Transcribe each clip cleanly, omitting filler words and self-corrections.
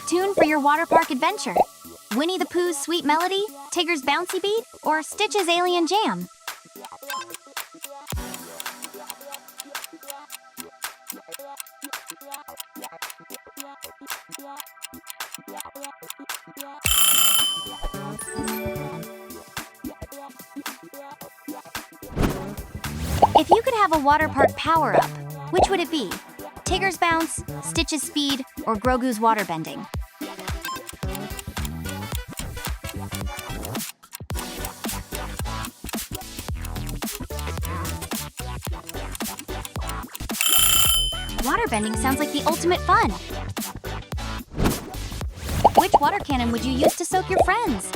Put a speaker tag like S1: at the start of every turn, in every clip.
S1: perfect tune for your water park adventure? Winnie the Pooh's sweet melody, Tigger's bouncy beat, or Stitch's alien jam? If you could have a water park power-up, which would it be? Tigger's bounce, Stitch's speed, or Grogu's waterbending? Waterbending sounds like the ultimate fun. Which water cannon would you use to soak your friends?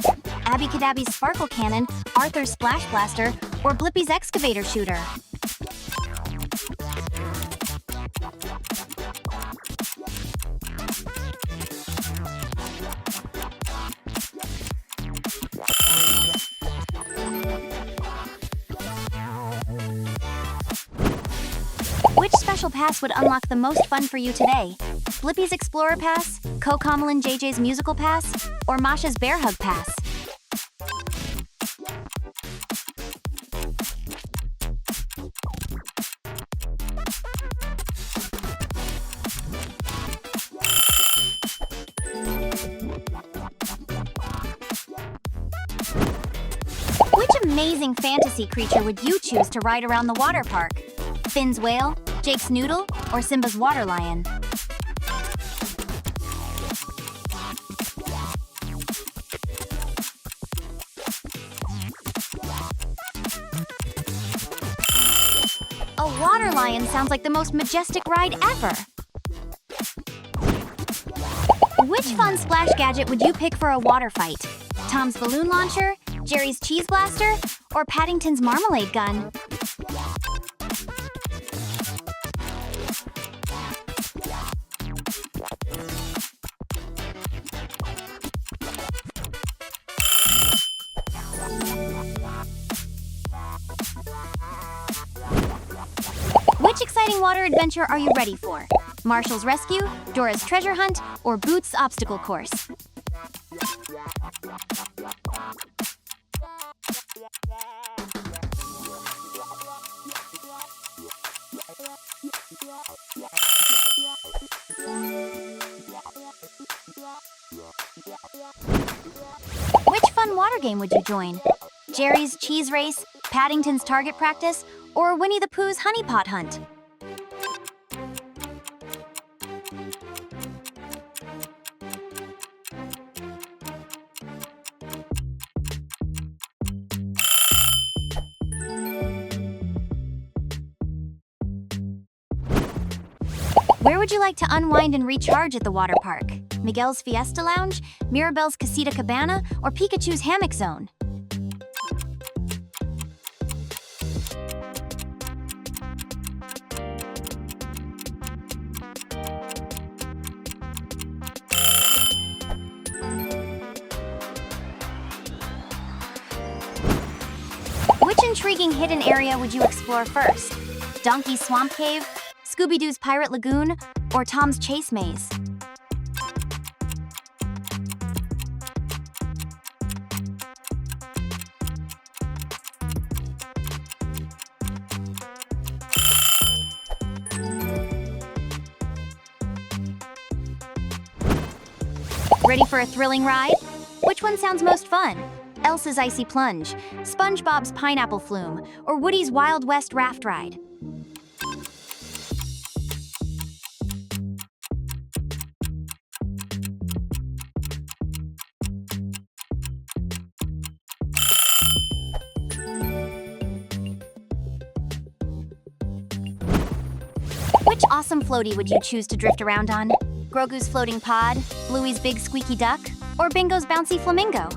S1: Abby Cadabby's sparkle cannon, Arthur's splash blaster, or Blippi's excavator shooter? Which special pass would unlock the most fun for you today? Blippi's Explorer Pass, Cocomelon and JJ's Musical Pass, or Masha's Bear Hug Pass? Which amazing fantasy creature would you choose to ride around the water park? Finn's whale, Jake's noodle, or Simba's water lion? A water lion sounds like the most majestic ride ever. Which fun splash gadget would you pick for a water fight? Tom's balloon launcher, Jerry's cheese blaster, or Paddington's marmalade gun? Which exciting water adventure are you ready for? Marshall's Rescue, Dora's Treasure Hunt, or Boots' Obstacle Course? Which fun water game would you join? Jerry's Cheese Race, Paddington's Target Practice, or Winnie the Pooh's Honey Pot Hunt? Where would you like to unwind and recharge at the water park? Miguel's Fiesta Lounge, Mirabelle's Casita Cabana, or Pikachu's Hammock Zone? Which intriguing hidden area would you explore first? Donkey's Swamp Cave, Scooby-Doo's Pirate Lagoon, or Tom's Chase Maze? Ready for a thrilling ride? Which one sounds most fun? Elsa's Icy Plunge, SpongeBob's Pineapple Flume, or Woody's Wild West Raft Ride? Which awesome floaty would you choose to drift around on? Grogu's Floating Pod, Bluey's Big Squeaky Duck, or Bingo's Bouncy Flamingo?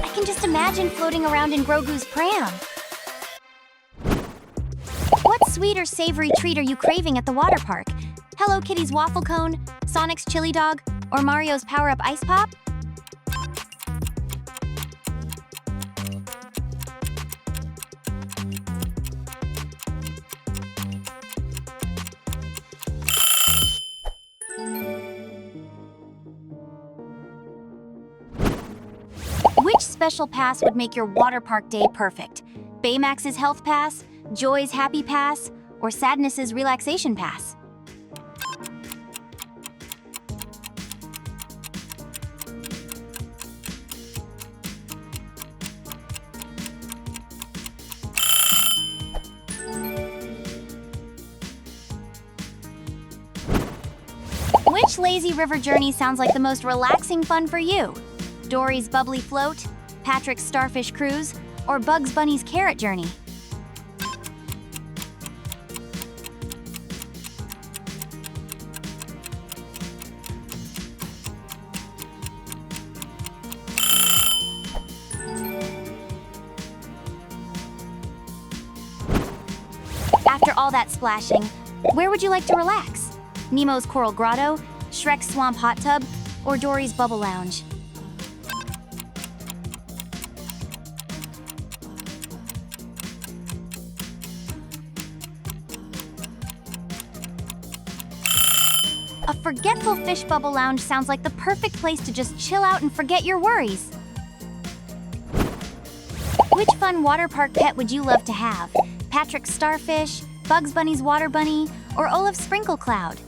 S1: I can just imagine floating around in Grogu's pram. What sweet or savory treat are you craving at the water park? Hello Kitty's waffle cone, Sonic's chili dog, or Mario's power-up ice pop? Which special pass would make your water park day perfect? Baymax's Health Pass, Joy's Happy Pass, or Sadness's Relaxation Pass? Which lazy river journey sounds like the most relaxing fun for you? Dory's Bubbly Float, Patrick's Starfish Cruise, or Bugs Bunny's Carrot Journey? After all that splashing, where would you like to relax? Nemo's Coral Grotto, Shrek's Swamp Hot Tub, or Dory's Bubble Lounge? A forgetful fish bubble lounge sounds like the perfect place to just chill out and forget your worries. Which fun water park pet would you love to have? Patrick's Starfish, Bugs Bunny's Water Bunny, or Olaf's Sprinkle Cloud?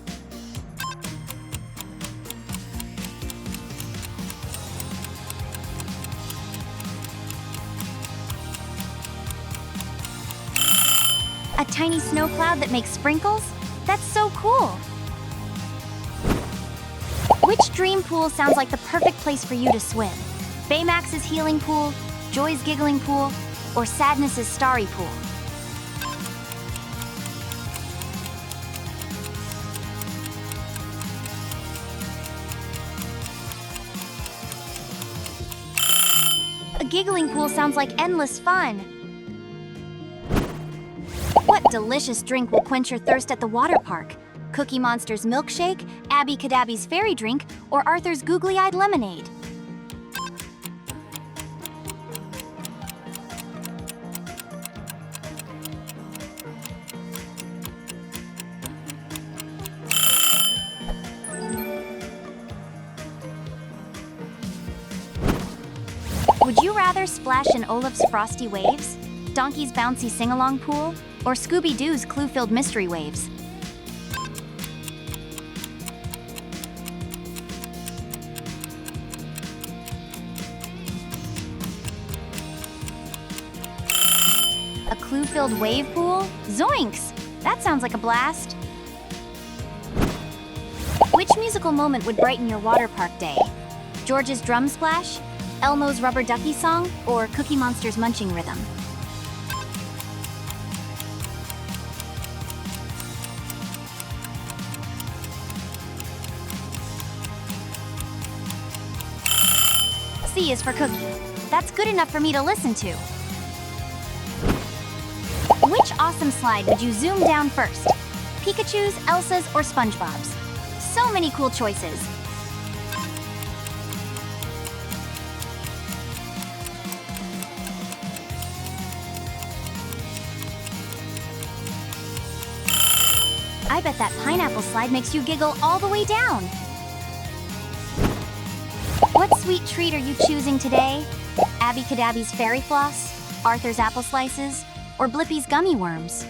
S1: A tiny snow cloud that makes sprinkles? That's so cool! Which dream pool sounds like the perfect place for you to swim? Baymax's Healing Pool, Joy's Giggling Pool, or Sadness's Starry Pool? A giggling pool sounds like endless fun. What delicious drink will quench your thirst at the water park? Cookie Monster's milkshake, Abby Cadabby's fairy drink, or Arthur's googly-eyed lemonade? Would you rather splash in Olaf's Frosty Waves, Donkey's Bouncy Sing-Along Pool, or Scooby-Doo's Clue-Filled Mystery Waves? A clue-filled wave pool? Zoinks! That sounds like a blast! Which musical moment would brighten your water park day? George's Drum Splash, Elmo's Rubber Ducky Song, or Cookie Monster's Munching Rhythm? C is for cookie. That's good enough for me to listen to. Which awesome slide would you zoom down first? Pikachu's, Elsa's, or SpongeBob's? So many cool choices. I bet that pineapple slide makes you giggle all the way down. What sweet treat are you choosing today? Abby Cadabby's Fairy Floss, Arthur's Apple Slices, or Blippi's Gummy Worms?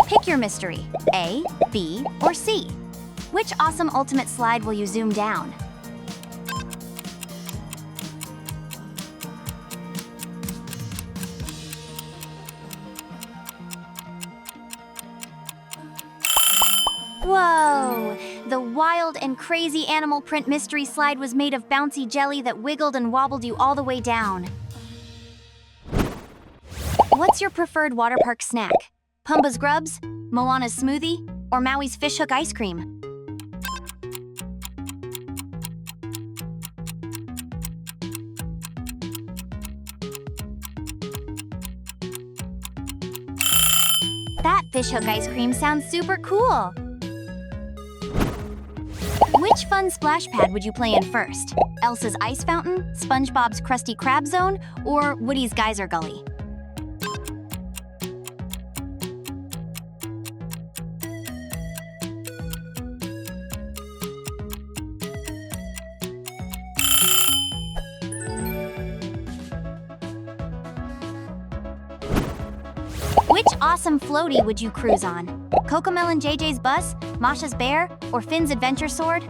S1: Pick your mystery, A, B, or C. Which awesome ultimate slide will you zoom down? Whoa! The wild and crazy animal print mystery slide was made of bouncy jelly that wiggled and wobbled you all the way down. What's your preferred water park snack? Pumbaa's Grubs, Moana's Smoothie, or Maui's Fishhook Ice Cream? That fishhook ice cream sounds super cool! Which Which fun splash pad would you play in first? Elsa's Ice Fountain, SpongeBob's Krusty Krab Zone, or Woody's Geyser Gully? Which awesome floaty would you cruise on? Cocomelon JJ's Bus, Masha's Bear, or Finn's Adventure Sword?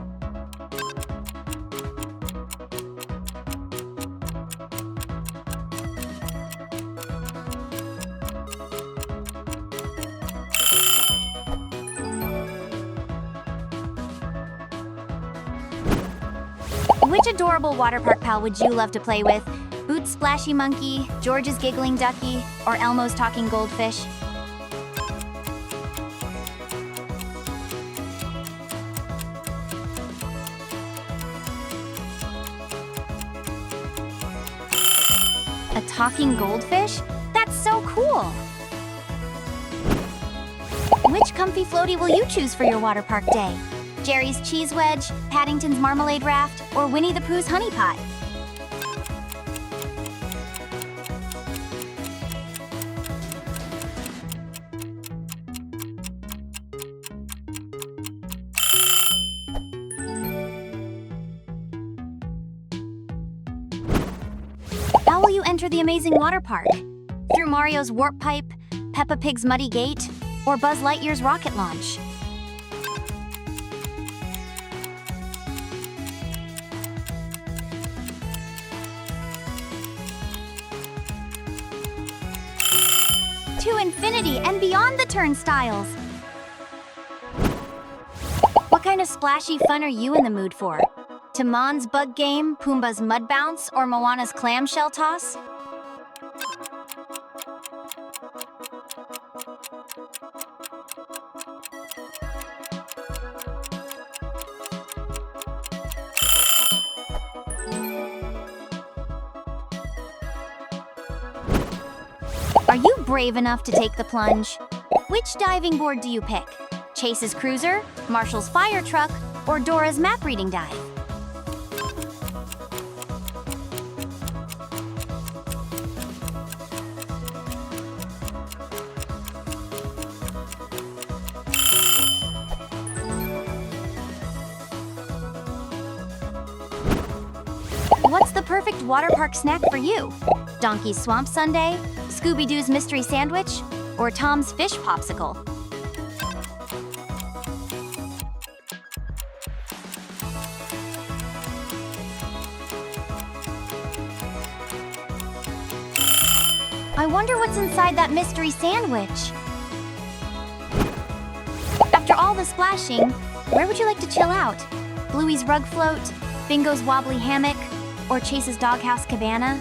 S1: Which adorable water park pal would you love to play with? Boots' Splashy Monkey, George's Giggling Ducky, or Elmo's Talking Goldfish? A talking goldfish? That's so cool! Which comfy floaty will you choose for your water park day? Jerry's Cheese Wedge, Paddington's Marmalade Raft, or Winnie the Pooh's Honey Pot? How will you enter the amazing water park? Through Mario's Warp Pipe, Peppa Pig's Muddy Gate, or Buzz Lightyear's Rocket Launch? To infinity and beyond the turnstiles! What kind of splashy fun are you in the mood for? Timon's Bug Game, Pumbaa's Mud Bounce, or Moana's Clamshell Toss? Are you brave enough to take the plunge? Which diving board do you pick? Chase's Cruiser, Marshall's Fire Truck, or Dora's Map Reading Dive? What's the perfect water park snack for you? Donkey's Swamp Sundae, Scooby-Doo's Mystery Sandwich, or Tom's Fish Popsicle? I wonder what's inside that mystery sandwich. After all the splashing, where would you like to chill out? Bluey's Rug Float, Bingo's Wobbly Hammock, or Chase's Doghouse Cabana?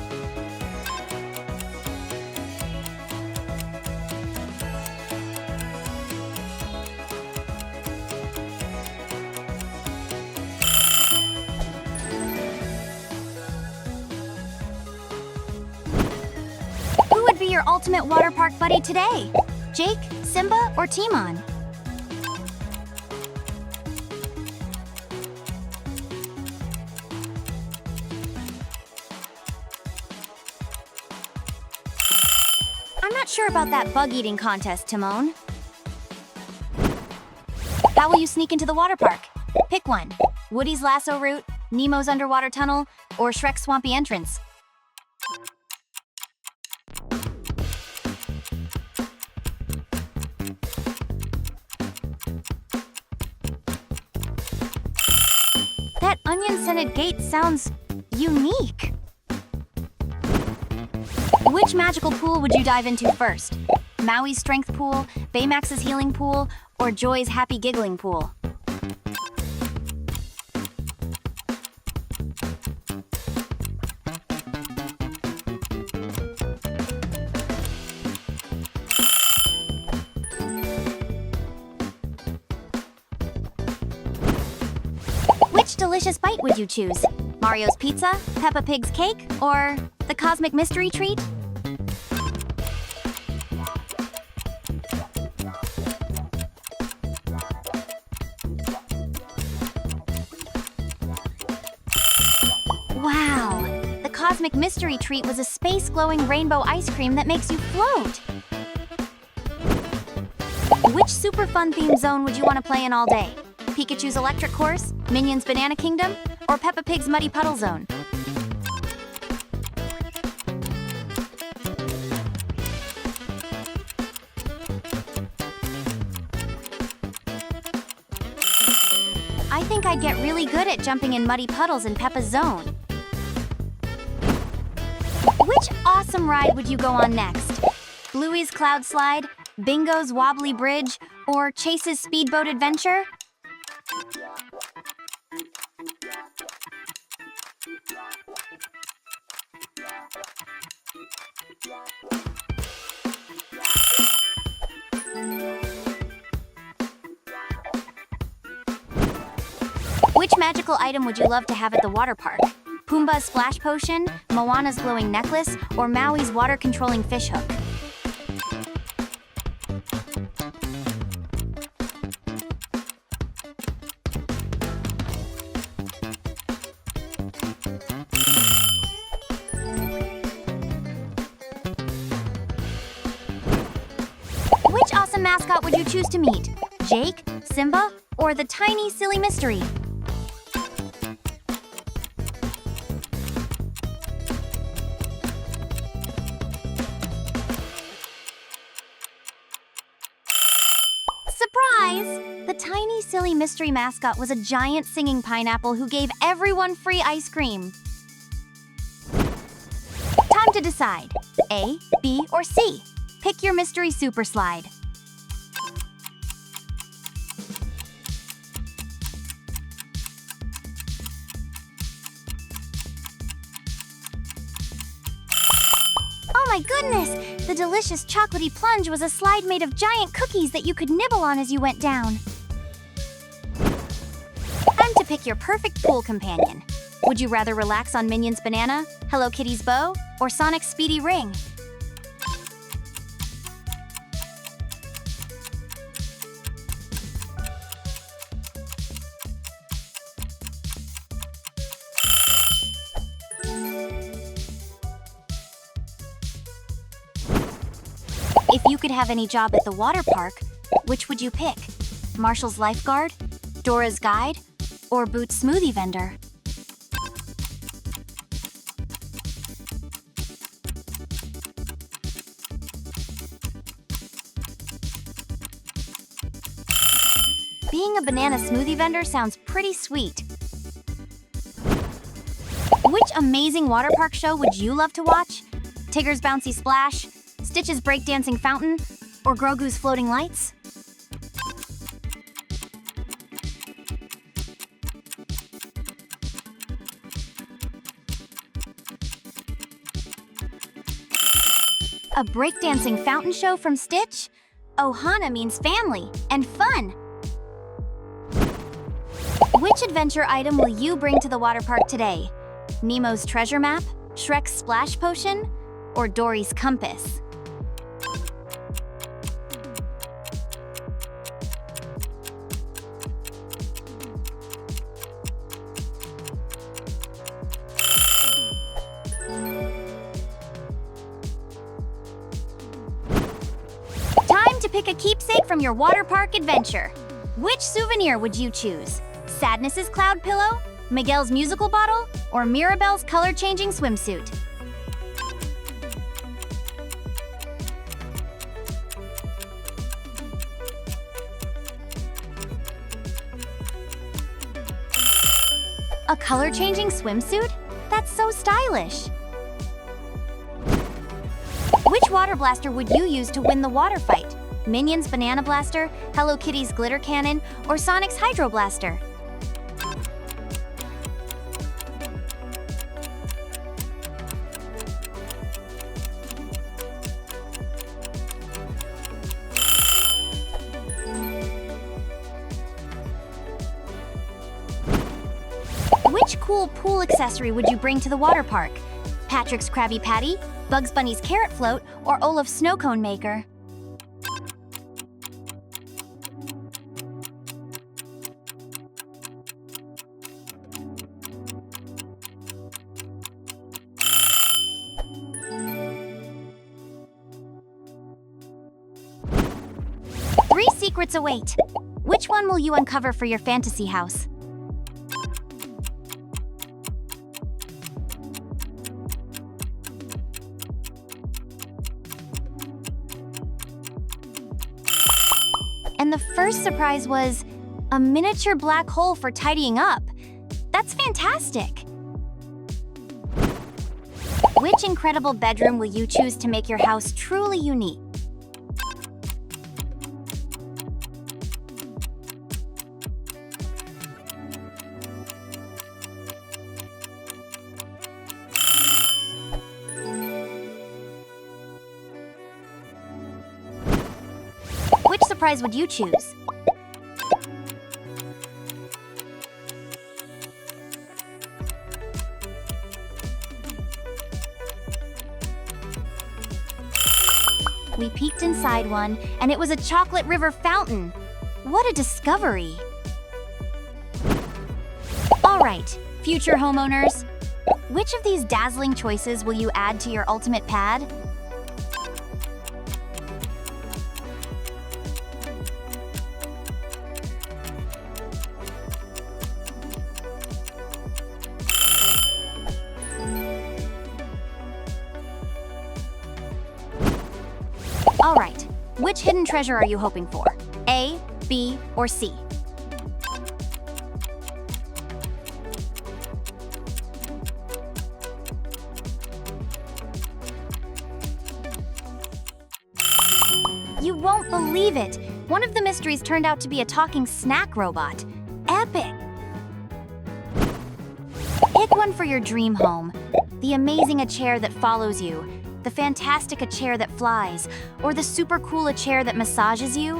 S1: Who would be your ultimate water park buddy today? Jake, Simba, or Timon? I'm not sure about that bug-eating contest, Timon. How will you sneak into the water park? Pick one. Woody's Lasso Route, Nemo's Underwater Tunnel, or Shrek's Swampy Entrance? That onion-scented gate sounds unique. Which magical pool would you dive into first? Maui's Strength Pool, Baymax's Healing Pool, or Joy's Happy Giggling Pool? Which delicious bite would you choose? Mario's Pizza, Peppa Pig's Cake, or the Cosmic Mystery Treat? cosmic mystery treat was a space-glowing rainbow ice cream that makes you float. Which super fun theme zone would you want to play in all day? Pikachu's Electric Course, Minions Banana Kingdom, or Peppa Pig's Muddy Puddle Zone? I think I'd get really good at jumping in muddy puddles in Peppa's zone. Which awesome ride would you go on next? Bluey's Cloud Slide, Bingo's Wobbly Bridge, or Chase's Speedboat Adventure? Which magical item would you love to have at the water park? Pumbaa's Splash Potion, Moana's Glowing Necklace, or Maui's Water-Controlling Fish Hook? Which awesome mascot would you choose to meet? Jake, Simba, or the tiny silly mystery? Surprise! The tiny silly mystery mascot was a giant singing pineapple who gave everyone free ice cream. Time to decide. A, B, or C. Pick your mystery super slide. Oh my goodness! The delicious chocolatey plunge was a slide made of giant cookies that you could nibble on as you went down. Time to pick your perfect pool companion. Would you rather relax on Minion's banana, Hello Kitty's bow, or Sonic's speedy ring? If you could have any job at the water park, which would you pick? Marshall's lifeguard, Dora's guide, or Boots' smoothie vendor? Being a banana smoothie vendor sounds pretty sweet. Which amazing water park show would you love to watch? Tigger's Bouncy Splash, Stitch's Breakdancing Fountain, or Grogu's Floating Lights? A breakdancing fountain show from Stitch? Ohana means family and fun. Which adventure item will you bring to the water park today? Nemo's treasure map, Shrek's splash potion, or Dory's compass? Time to pick a keepsake from your water park adventure. Which souvenir would you choose? Sadness's cloud pillow, Miguel's musical bottle, or Mirabelle's color-changing swimsuit? A color-changing swimsuit? That's so stylish! Which water blaster would you use to win the water fight? Minion's Banana Blaster, Hello Kitty's Glitter Cannon, or Sonic's Hydro Blaster? Which cool pool accessory would you bring to the water park? Patrick's Krabby Patty, Bugs Bunny's Carrot Float, or Olaf's Snow Cone Maker? secrets await. Which one will you uncover for your fantasy house? And the first surprise was a miniature black hole for tidying up. That's fantastic! Which incredible bedroom will you choose to make your house truly unique? Which surprise would you choose? We peeked inside one, and it was a chocolate river fountain. What a discovery! All right, future homeowners. Which of these dazzling choices will you add to your ultimate pad? All right, which hidden treasure are you hoping for? A, B, or C? You won't believe it! One of the mysteries turned out to be a talking snack robot. Epic! Pick one for your dream home. The amazing a chair that follows you, the fantastic a chair that flies, or the super cool a chair that massages you?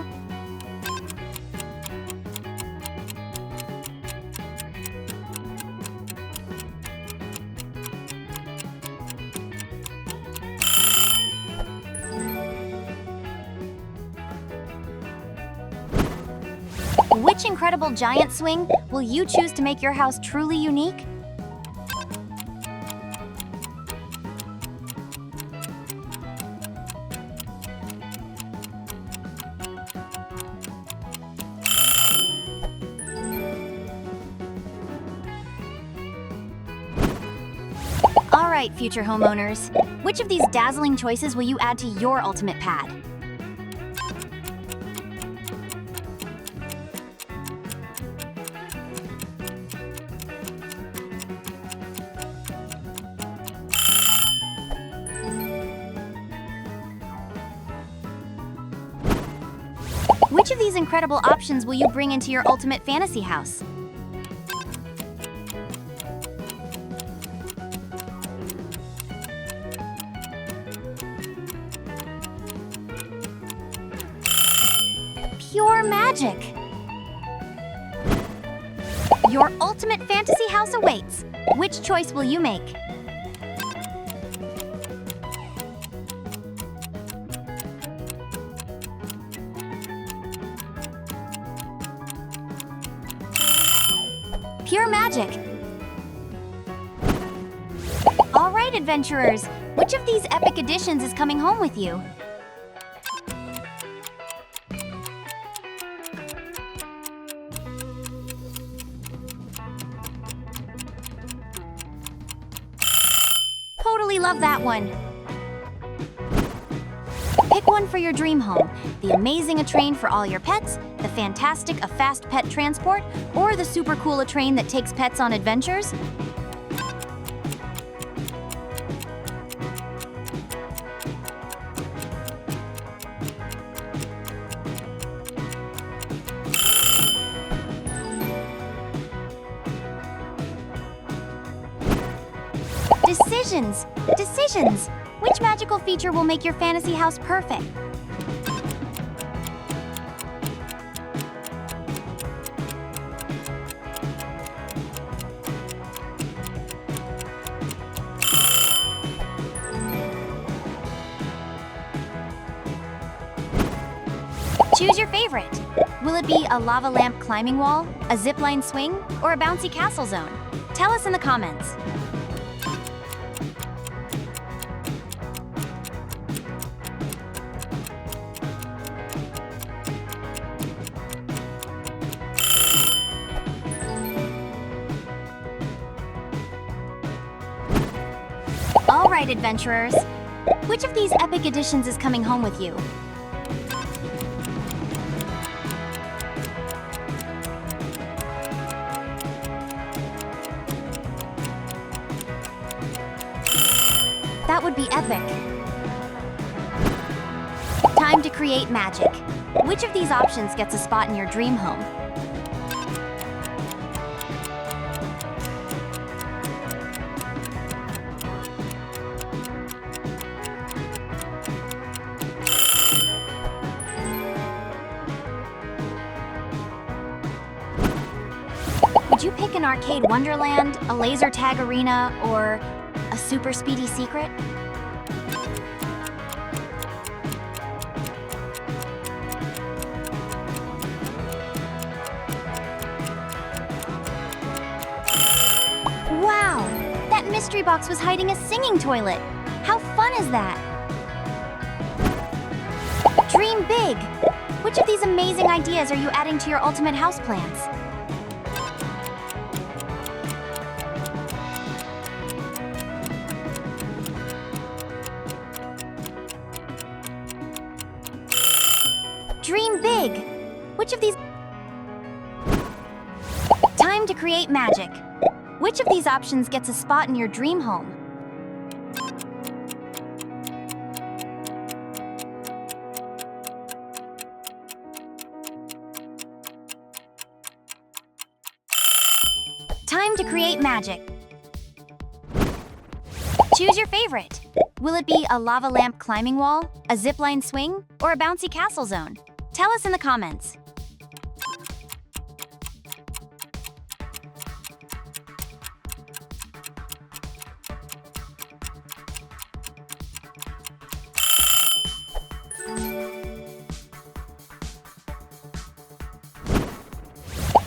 S1: Which incredible giant swing will you choose to make your house truly unique? All right, future homeowners. Which of these dazzling choices will you add to your ultimate pad? Which of these incredible options will you bring into your ultimate fantasy house? Pure magic! Your ultimate fantasy house awaits. Which choice will you make? Pure magic! All right, adventurers. Which of these epic additions is coming home with you? Totally love that one. Pick one for your dream home. The amazing a train for all your pets, the fantastic a fast pet transport, or the super cool a train that takes pets on adventures. Decisions! Decisions! Which magical feature will make your fantasy house perfect? Choose your favorite. Will it be a lava lamp climbing wall, a zipline swing, or a bouncy castle zone? Tell us in the comments. All right, adventurers. Which of these epic additions is coming home with you? That would be epic. Time to create magic. Which of these options gets a spot in your dream home? Would you pick an arcade wonderland, a laser tag arena, or a super speedy secret? Wow! That mystery box was hiding a singing toilet! How fun is that? Dream big! Which of these amazing ideas are you adding to your ultimate house plans? Dream big! Which of these... Time to create magic. Which of these options gets a spot in your dream home? Time to create magic. Choose your favorite. Will it be a lava lamp climbing wall, a zipline swing, or a bouncy castle zone? Tell us in the comments.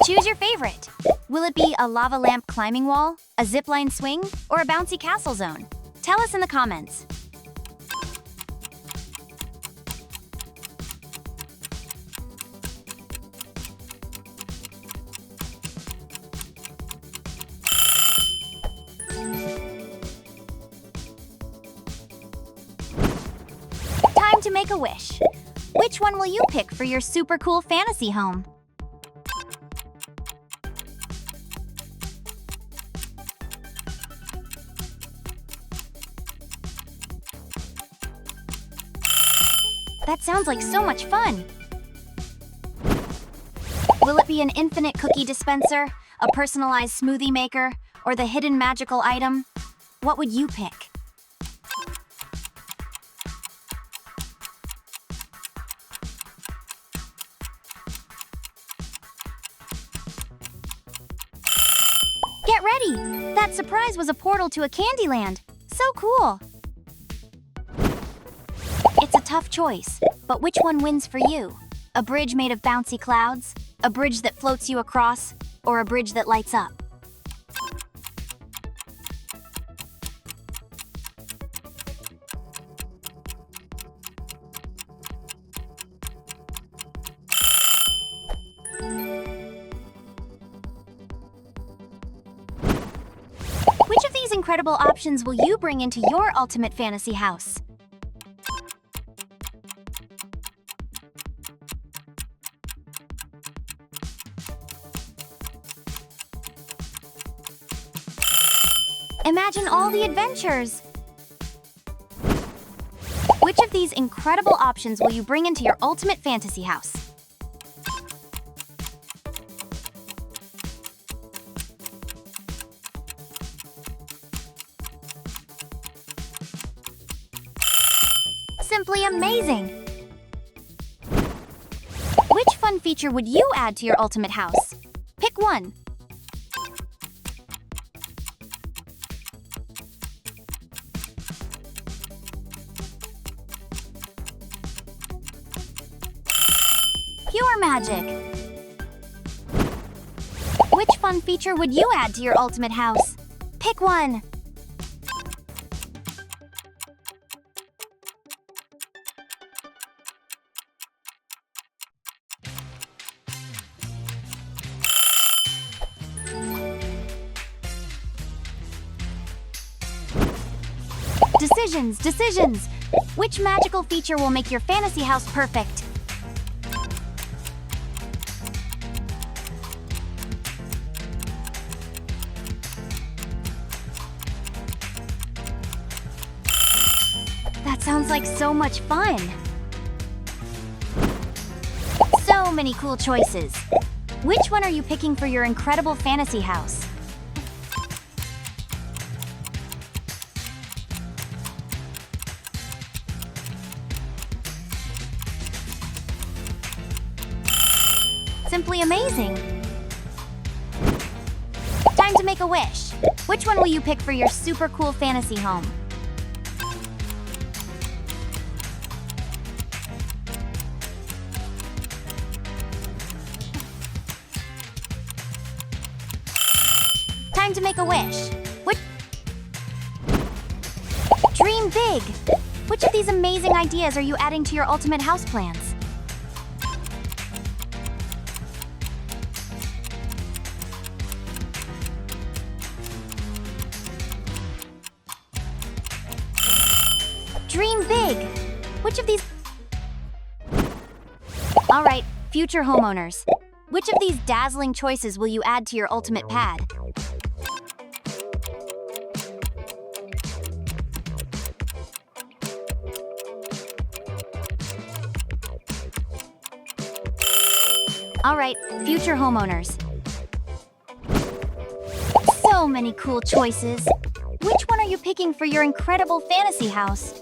S1: Choose your favorite. Will it be a lava lamp climbing wall, a zipline swing, or a bouncy castle zone? Tell us in the comments. Time to make a wish. Which one will you pick for your super cool fantasy home? That sounds like so much fun! Will it be an infinite cookie dispenser, a personalized smoothie maker, or the hidden magical item? What would you pick? Get ready! That surprise was a portal to a Candyland! So cool! It's a tough choice, but which one wins for you? A bridge made of bouncy clouds? A bridge that floats you across? Or a bridge that lights up? Which of these incredible options will you bring into your ultimate fantasy house? Imagine all the adventures! Which of these incredible options will you bring into your ultimate fantasy house? Simply amazing! Which fun feature would you add to your ultimate house? Pick one. Pure magic! Which fun feature would you add to your ultimate house? Pick one! Decisions, decisions! Which magical feature will make your fantasy house perfect? That sounds like so much fun! So many cool choices! Which one are you picking for your incredible fantasy house? Simply amazing! Time to make a wish! Which one will you pick for your super cool fantasy home? Time to make a wish! Dream big! Which of these amazing ideas are you adding to your ultimate house plans? Dream big! Which of these... Alright, future homeowners. Which of these dazzling choices will you add to your ultimate pad? Alright, future homeowners. So many cool choices. Which one are you picking for your incredible fantasy house?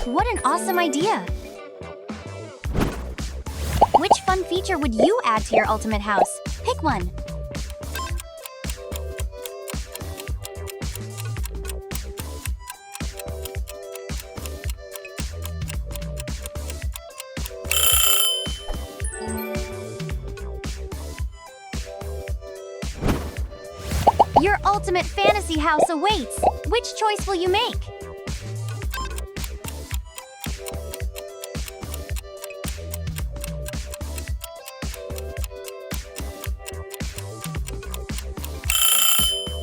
S1: What an awesome idea! Which fun feature would you add to your ultimate house? Pick one! Your ultimate fantasy house awaits! Which choice will you make?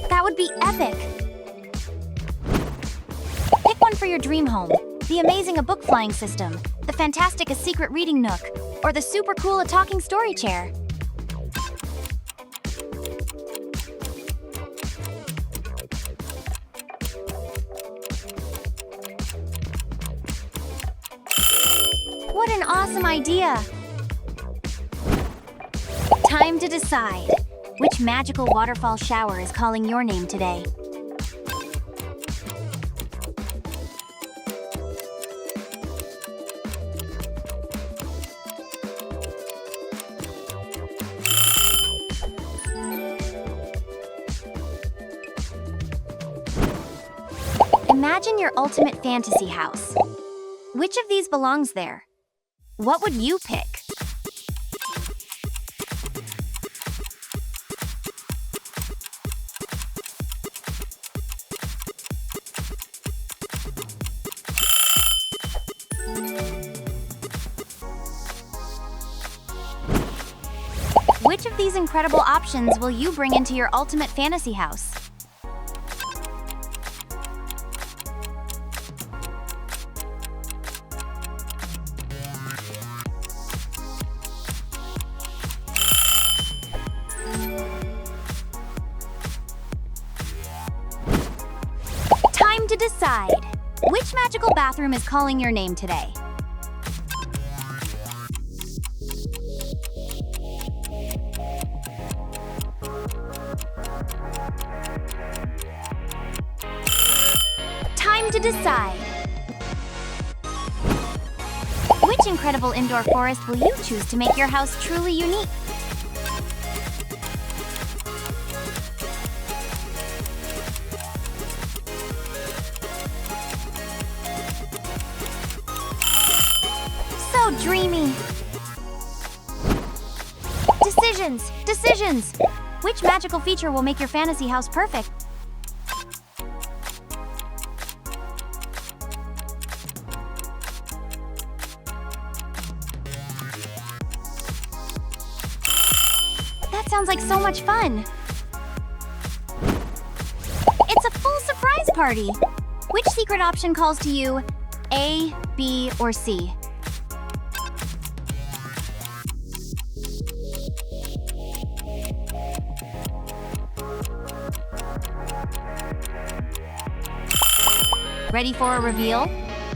S1: That would be epic! Pick one for your dream home. The amazing A Book Flying System, the fantastic A Secret Reading Nook, or the super cool A Talking Story Chair. What an awesome idea! Time to decide. Which magical waterfall shower is calling your name today? Imagine your ultimate fantasy house. Which of these belongs there? What would you pick? Which of these incredible options will you bring into your ultimate fantasy house? Time to decide. Which magical bathroom is calling your name today? Time to decide. Which incredible indoor forest will you choose to make your house truly unique? So dreamy. Decisions, decisions. Which magical feature will make your fantasy house perfect? sounds like so much fun. It's a full surprise party. Which secret option calls to you? A, B, or C? Ready for a reveal?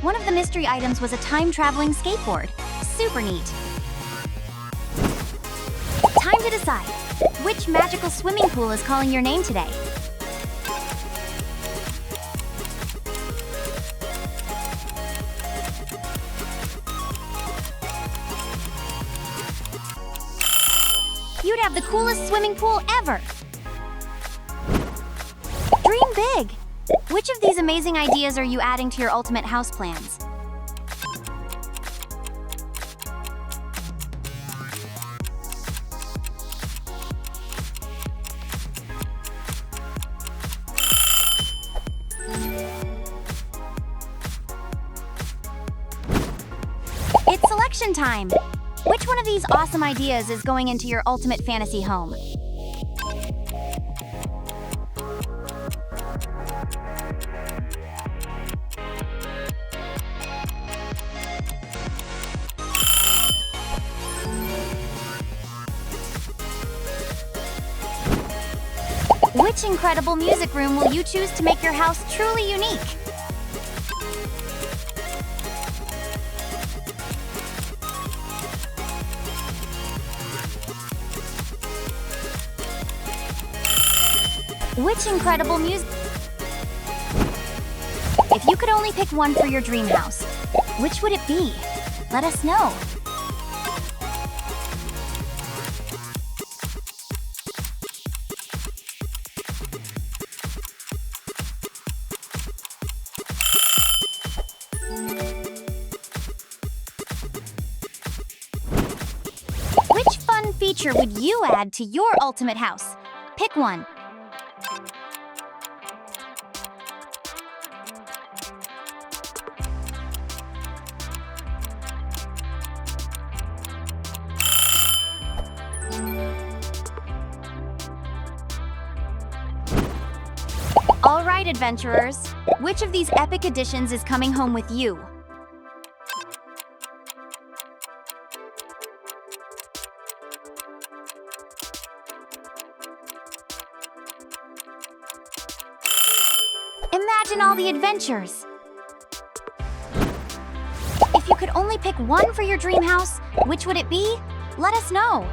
S1: One of the mystery items was a time-traveling skateboard. Super neat. Time to decide. Which magical swimming pool is calling your name today? You'd have the coolest swimming pool ever! Dream big! Which of these amazing ideas are you adding to your ultimate house plans? It's selection time! Which one of these awesome ideas is going into your ultimate fantasy home? Which incredible music room will you choose to make your house truly unique? Which incredible music? If you could only pick one for your dream house, which would it be? Let us know. Which fun feature would you add to your ultimate house? Pick one. All right, adventurers. Which of these epic additions is coming home with you? Imagine all the adventures! If you could only pick one for your dream house, which would it be? Let us know!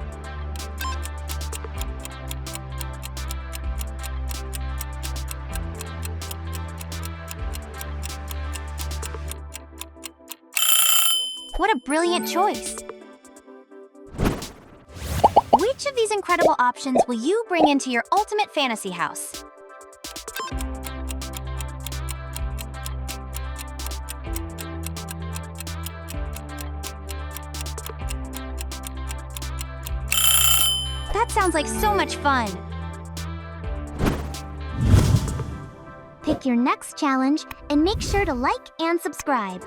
S1: What a brilliant choice! Which of these incredible options will you bring into your ultimate fantasy house? That sounds like so much fun! Pick your next challenge and make sure to like and subscribe.